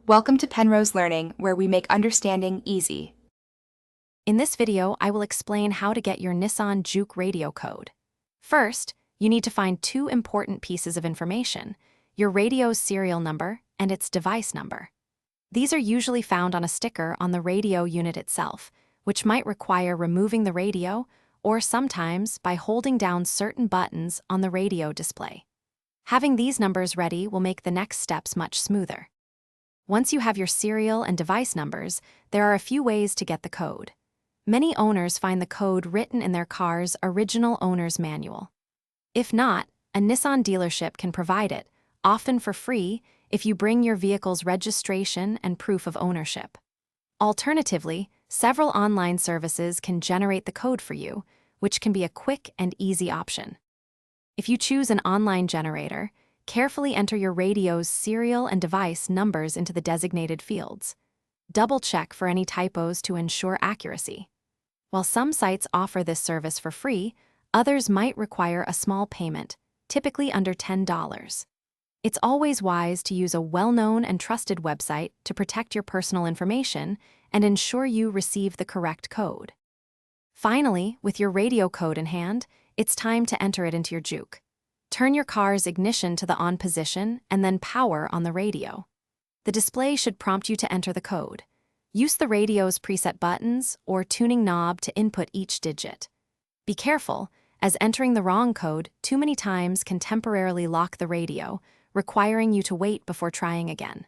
Welcome to Penrose Learning, where we make understanding easy. In this video, I will explain how to get your Nissan Juke radio code. First, you need to find two important pieces of information: your radio's serial number and its device number. These are usually found on a sticker on the radio unit itself, which might require removing the radio or sometimes by holding down certain buttons on the radio display. Having these numbers ready will make the next steps much smoother. Once you have your serial and device numbers, there are a few ways to get the code. Many owners find the code written in their car's original owner's manual. If not, a Nissan dealership can provide it, often for free, if you bring your vehicle's registration and proof of ownership. Alternatively, several online services can generate the code for you, which can be a quick and easy option. If you choose an online generator, carefully enter your radio's serial and device numbers into the designated fields. Double-check for any typos to ensure accuracy. While some sites offer this service for free, others might require a small payment, typically under $10. It's always wise to use a well-known and trusted website to protect your personal information and ensure you receive the correct code. Finally, with your radio code in hand, it's time to enter it into your Juke. Turn your car's ignition to the on position and then power on the radio. The display should prompt you to enter the code. Use the radio's preset buttons or tuning knob to input each digit. Be careful, as entering the wrong code too many times can temporarily lock the radio, requiring you to wait before trying again.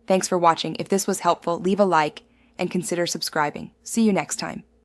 Thanks for watching. If this was helpful, leave a like and consider subscribing. See you next time.